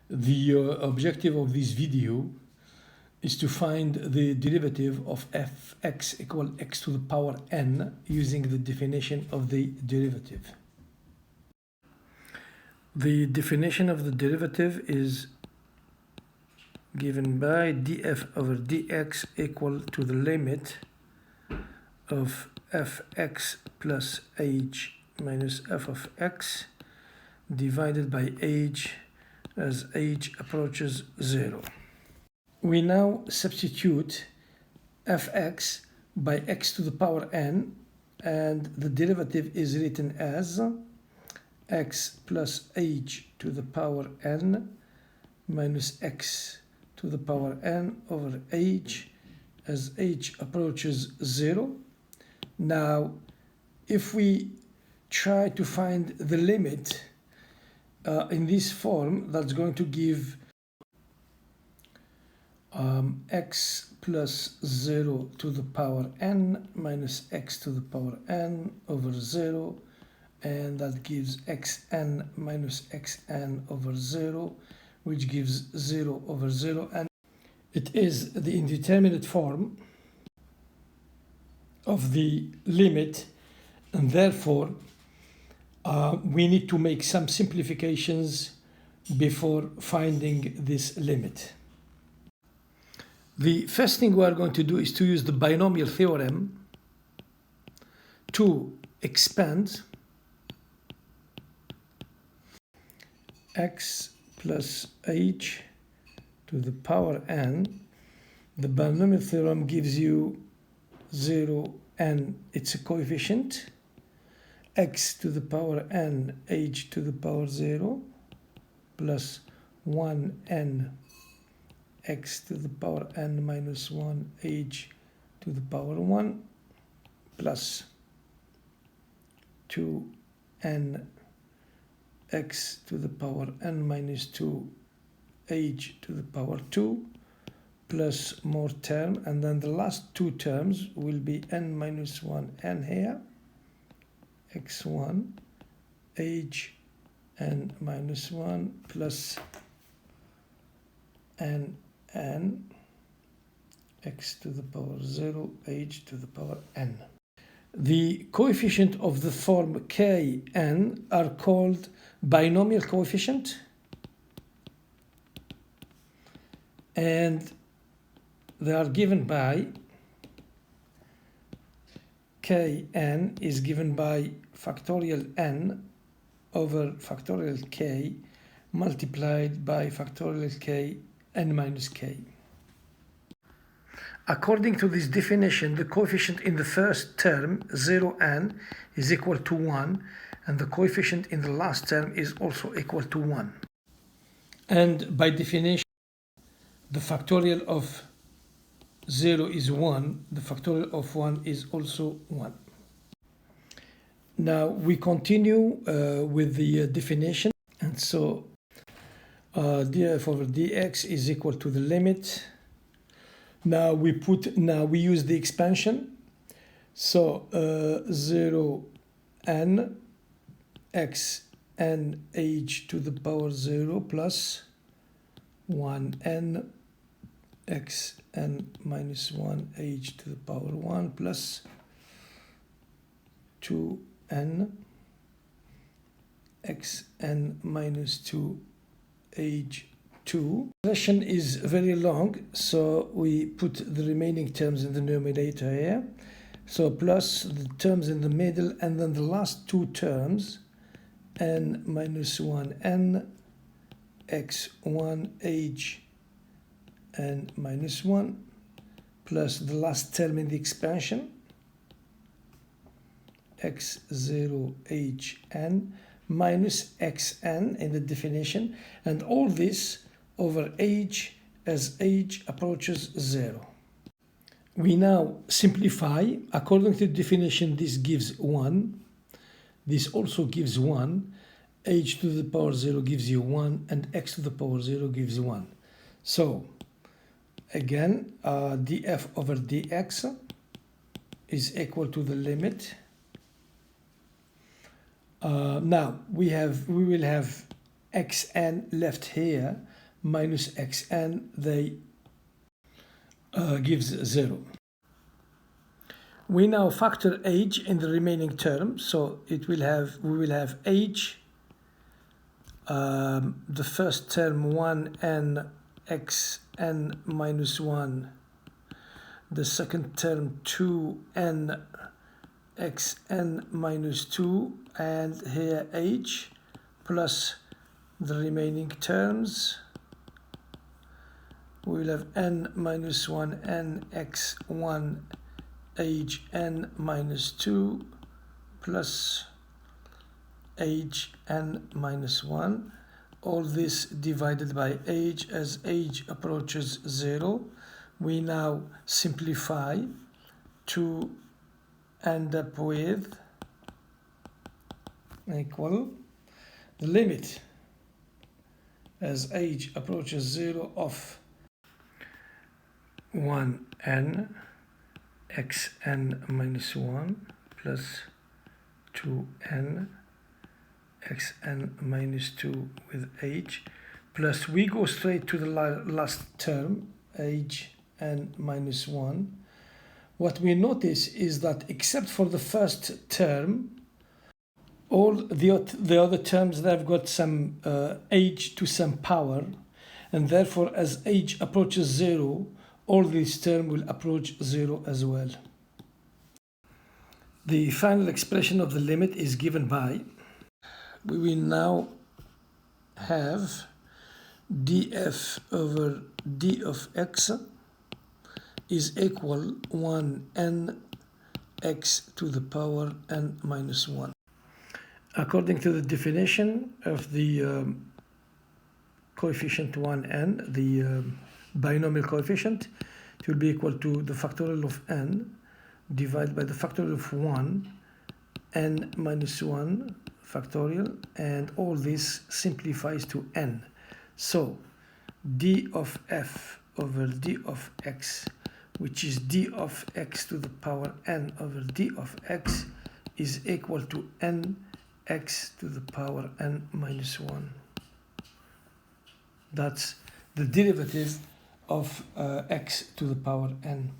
The objective of this video is to find the derivative of fx equal x to the power n using the definition of the derivative. The definition of the derivative is given by df over dx equal to the limit of fx plus h minus f of x divided by h as h approaches 0. We now substitute fx by x to the power n, and the derivative is written as x plus h to the power n minus x to the power n over h as h approaches 0. Now, if we try to find the limit in this form, that's going to give x plus 0 to the power n minus x to the power n over 0, and that gives xn minus xn over 0, which gives 0 over 0, and it is the indeterminate form of the limit, and therefore we need to make some simplifications before finding this limit. The first thing we are going to do is to use the binomial theorem to expand x plus h to the power n. The binomial theorem gives you 0 n, it's a coefficient, x to the power n h to the power 0 plus 1n x to the power n minus 1 h to the power 1 plus 2n x to the power n minus 2 h to the power 2 plus more term, and then the last two terms will be n minus 1 n here, x1 h n minus 1 plus n x to the power 0 h to the power n. The coefficient of the form kn are called binomial coefficient, and they are given by kn is given by factorial n over factorial k multiplied by factorial k n minus k. According to this definition, the coefficient in the first term, 0n, is equal to 1, and the coefficient in the last term is also equal to 1. And by definition, the factorial of 0 is 1, the factorial of 1 is also 1. Now we continue with the definition, and so df over dx is equal to the limit. Now we use the expansion, so 0n x n h to the power 0 plus 1n x n minus 1 h to the power 1 plus 2n x n minus 2 h 2. The expression is very long, so we put the remaining terms in the numerator here. So plus the terms in the middle, and then the last two terms, n minus 1n x1 h n minus 1 plus the last term in the expansion x0 hn minus xn in the definition, and all this over h as h approaches 0. We now simplify. According to the definition, this gives 1. This also gives 1. H to the power 0 gives you 1, and x to the power 0 gives 1. So, again, df over dx is equal to the limit. Now, we will have xn left here minus xn, they gives 0. We now factor h in the remaining term, so we will have h, the first term 1n xn minus 1, the second term 2n xn minus 2, and here h plus the remaining terms. We will have n minus 1 n x1 h n minus 2 plus h n minus 1. All this divided by h as h approaches 0. We now simplify to end up with equal the limit as h approaches 0 of 1n xn minus 1 plus 2n xn minus 2 with h, plus we go straight to the last term, h n minus 1. What we notice is that except for the first term, all the other terms, they've got some h to some power, and therefore as h approaches 0, all these terms will approach 0 as well. The final expression of the limit is given by, we will now have df over d of x is equal 1n x to the power n minus 1. According to the definition of the coefficient 1n, the binomial coefficient, it will be equal to the factorial of n divided by the factorial of 1, n minus 1 factorial, and all this simplifies to n. So d of f over d of x, which is d of x to the power n over d of x, is equal to n x to the power n minus 1. That's the derivative of x to the power n.